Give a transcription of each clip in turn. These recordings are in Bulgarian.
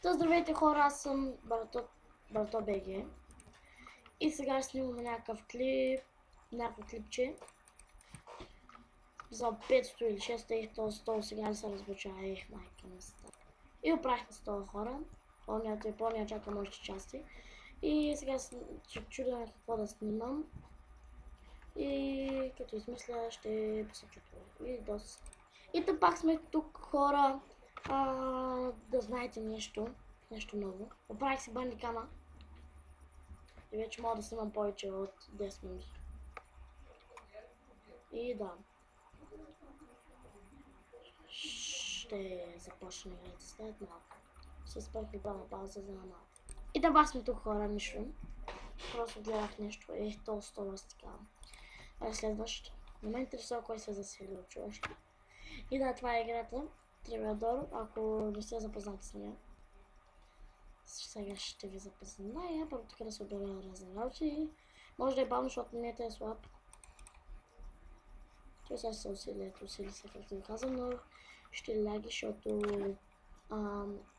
Здравейте хора, аз съм Барто БГ и сега снимам някакво клипче за 500 или 600 и то 100 сега не се разбуча, майка на стара. И оправихме с това хора, по-ня чакам още части и сега се чудя какво да снимам и като измисля ще посоча това и доста. И тъп пак сме тук хора, да знаете нещо ново. Оправих си бандикама и вече мога да снимам повече от 10 минути. И да. Ще започна играта след малко. Ще спрях на пауза за малко. И да сме тук хора, нищо. Просто гледах нещо. То стола си така. Следващото. Не ме интересува кой се заселил човешки. И да, това е играта. Тривиадор, ако не сте запознати с нея. Сега ще ви запозная. Първо тук да се обявя разни работи. Може да е бавно, защото нета е слаб. Това сега се усили се, както ви казвам, но ще ляги, защото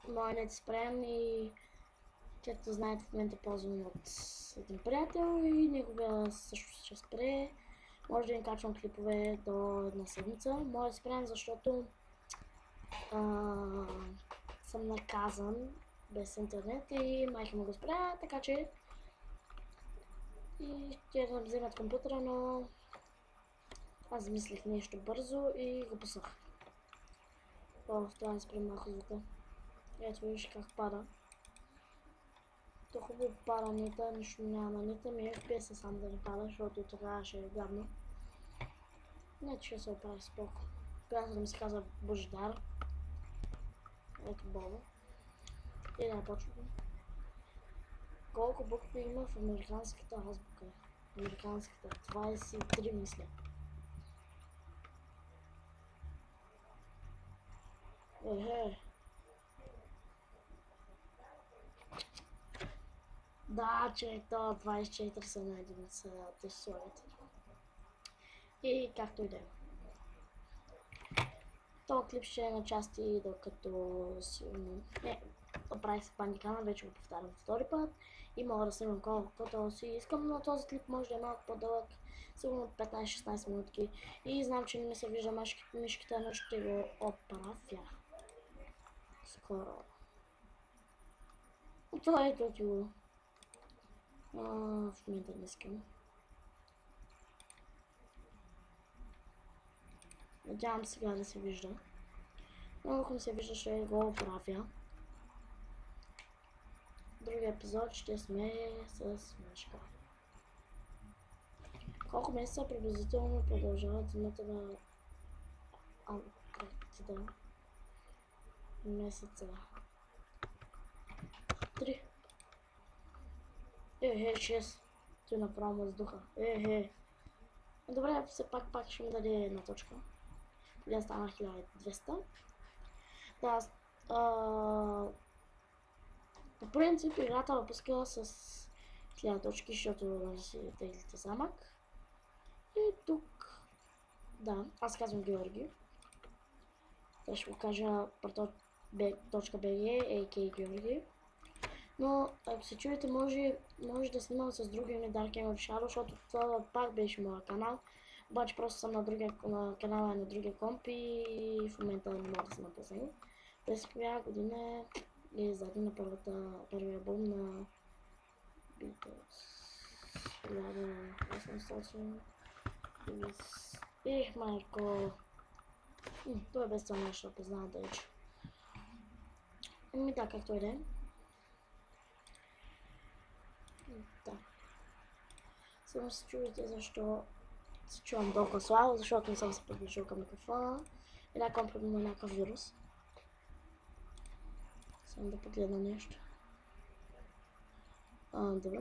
моят нет е спрем и както знаете в момента ползвам от един приятел и неговия също ще спре. Може да им качвам клипове до една седмица. Моят е спрем, защото съм наказан без интернет и майка му го спря, така че и ще да вземат компютъра, но аз мислих нещо бързо и го пуснах. Това е спрем малко звука. Ето виж как пада. То хубаво пада нета, нищо няма нета, ми FPS сам да не пада, защото тогава ще е гадно. Не, че се оправи споко. Приятел да ми се казва Божидар. Ето Бобо. И да почвам. Колко букви има в американската азбука? Американската 23 мисля. Да, че то 24 са на единица тестовете. И както и да е. Това клип ще е на части, докато си... Не, оправих се бандикама, вече го повтарям втори път. И мога да снимам колкото си искам, но този клип може да е малко по-дълъг. Сигурно 15-16 минутки. И знам, че не ми се вижда мишката, но ще го оправя. Скоро. Това е тотило. В момента не искам. Надявам сега да се вижда. Но ако не се вижда, ще го оправя. Другия епизод ще сме с мишка. Колко месеца приблизително продължават зимата на Антарктида? Месеца. 3. 6. Той направо въздуха. Добре, все пак ще ми даде една точка. Преди стана 1200. Да, по принцип играта въпуска с 1000 точки, защото нали си теглите замък. И тук, да, аз казвам Георги. Те ще го кажа .bg, a.k. Георги. Но ако се чуете, може да снимам с другия ми Dark Game of Shadow, защото това пак беше моя канал. Обаче просто съм на канала на другия комп и в момента не мога да се напусна. През коя година е издаден на първия албум на Beatles. 1800. Майко. Това е без това нещо, познавам да рече. Да, както и да е. Да. Само се чуете защо се чувам толкова слабо, защото не съм се приближил към микрофона. И да компромирам на някакъв вирус. Само да погледна нещо. Добре.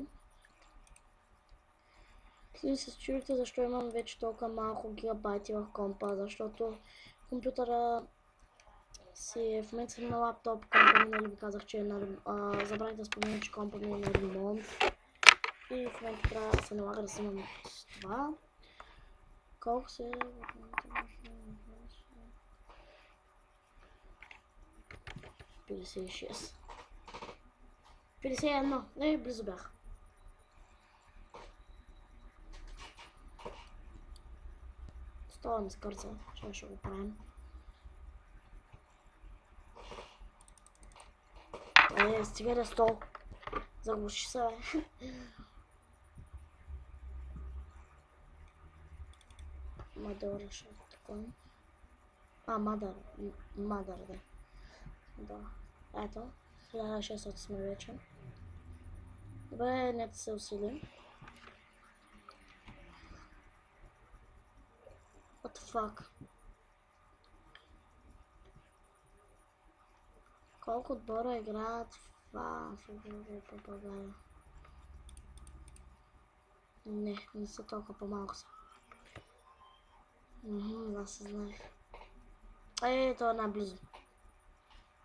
След се чуете защо имам вече толкова малко гигабайти в компа, защото компютъра си в момента съм на лаптоп, компа ми, нали ви казах, че е на забравих да спомена, че компа ми е на ремонт. И в момента трябва да се налага да снимам това. Колко се... 56. 51. Не, близо бях. Това ми скърца. Ще го правим. Стига да стол. Заглуши се, бе. Мадър ще е такова. Мадър. Мадър, да. Да. Ето. 1600 сме вече. Добре, нека се усилим. What the fuck? Колко отбора играят в България? Не са толкова по-малко са. Да се знае. Това е най-близо.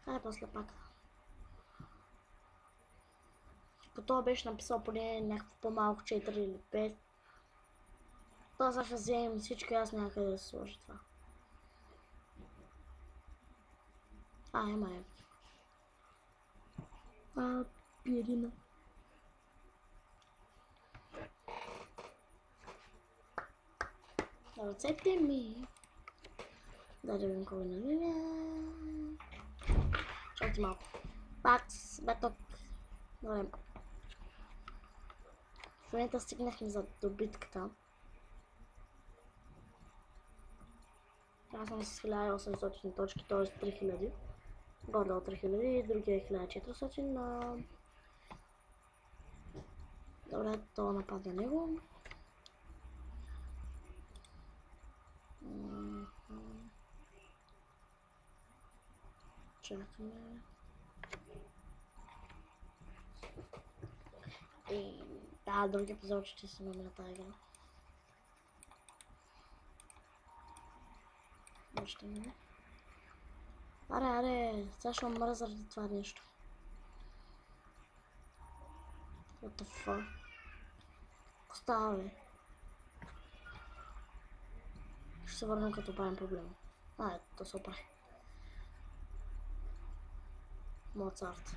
Хайде после пак. По това беше написал поне някакво по-малко 4 или 5. Това сега ще вземем всичко, аз някъде да се сложи това. Има е. Пиерина. Ръцете ми. Да видим кой на видим. Чакайте малко. Пакс, беток. Добре. В момента стигнахме за добитката. Аз съм с 1800 точки, т.е. 3000. Горе-долу 3000, другия е 1400. Добре, това напада него. Чакаме. Други епизод ще си имаме на тази игра. Още не. Аре, сега ще умра заради това нещо. What the fuck? Какво става, бе? Ще се върнем като правим проблема. То се оправи. Моцарт.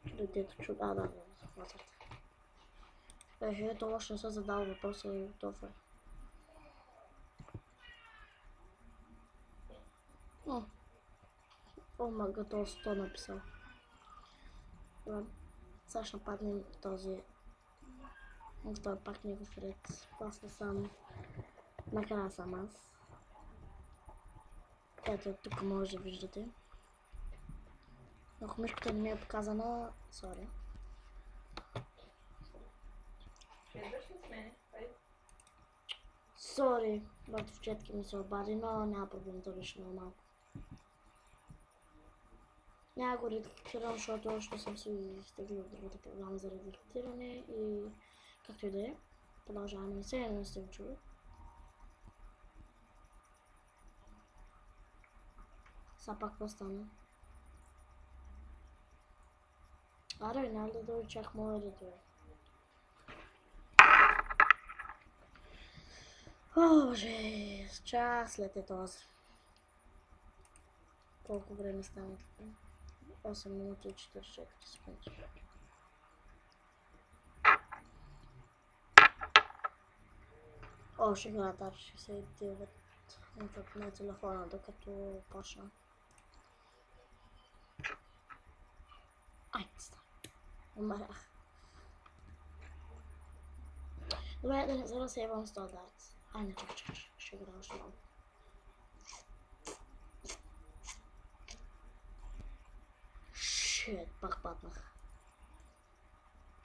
Детето чудо. Да, Моцарт. Това още не се задал въпроса и готов е. Мага, то 100 написал. Сега ще нападнем този. Това е пак негов ред. После сам. Накрая съм аз. Ето тук може да виждате. Ако мишката не ми е показана, сори. Сори, братовчетки ми се обади, но няма проблем, то беше много малко. Няма го редактирам, защото още съм си изтеглил другата програма за редактиране и както и да е. Продължаваме се, не сте го чули. Сега пак какво стана? Аре, няма да дойде чак моя да дойде. Боже, час след е този. Колко време стана така? 8 минути и 44 секунди. Ще игра Atari 69 на телефона, докато почна. Умрях. Добре, да не заразявам с този дарт. Не, чакай, ще игра още малко. Шит, пак паднах.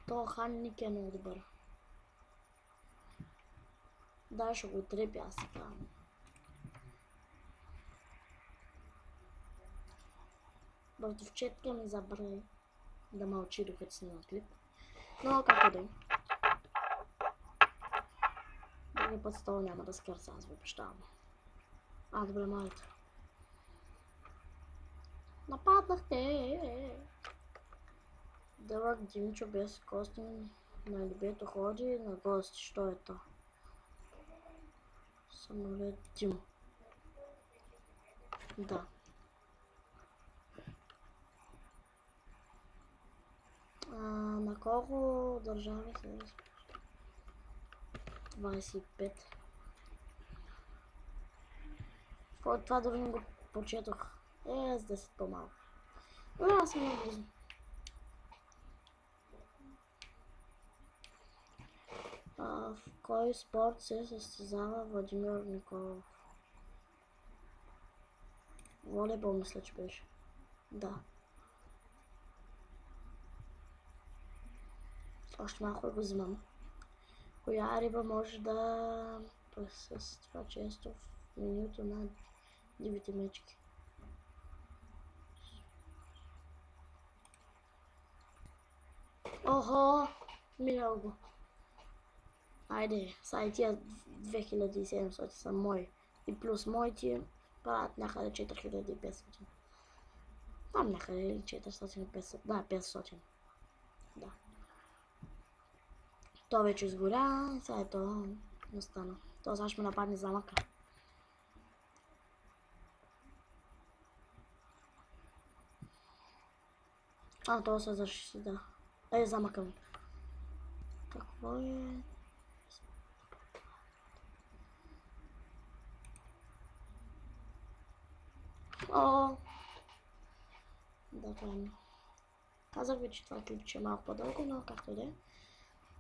То ханник е много добър. Да, ще го отрепя аз сега. Братовчетка ми забрави да мълчи докато снимам клип. Но както да е. Други път стола няма да скърца, аз ви обещавам. Добре, малите. Нападнахте! Дълъг Димчо без костюм на любето ходи на гости. Що е то? Самолет Димо. Да. колко държави са? 25. Това дори не го почетох. С 10 по-малко. Аз съм много близо. В кой спорт се състезава Владимир Николов? Волейбол мисля, че беше. Да. Още малко го взимам. Коя риба може да присъства често в менюто на дивите мечки? Охо! Минал го. Айде, сега и тия 2700 са мои. И плюс моите правят някъде 4500. Там някъде 400-500. Да, 500. Да. То вече изгоря, сега е то не стана. То сега ще ме нападне замъка. То се защити, да. Замъка ми. Какво е? Да, това е. Казах ви, че това клипче е малко по-дълго, но както и да е.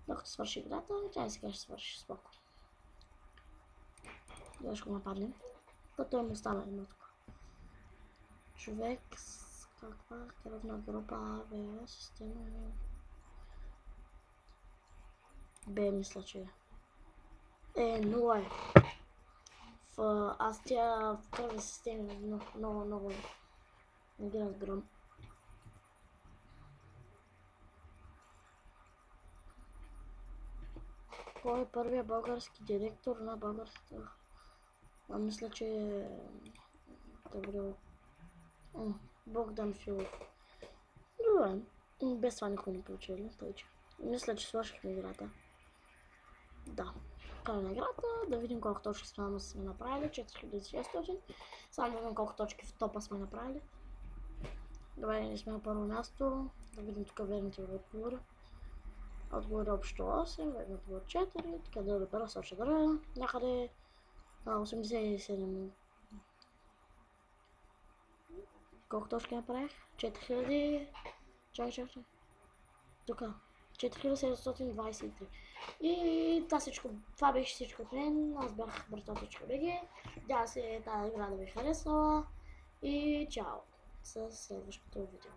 Докато свърши играта, тя и сега ще свърши споко. Да ще го нападнем. Като му става едно тук. Човек с каква кръвна група АВ система? Б, мисля, че е. 0 е. Аз тя в кръвни системи много не ги разбирам. Кой е първият български директор на българската? Мисля, че Гаврил. Богдан Филов. Добре, без това никой не получили, тъй че. Мисля, че свършихме играта. Да. Край на играта, да видим колко точки сме направили. 4600. Само да видим колко точки в топа сме направили. Добре, ние сме на първо място. Да видим тук верните отговори. Отговори общо 8, верен отговор 4. Така да добра също държа. Някъде 87. Колко точки направих? 4000. Чакай. Тук. 4723. И това беше всичко от мен. Аз бях Братовичка.bg. Надявам се тази игра да ви харесала. И чао! Със следващото видео.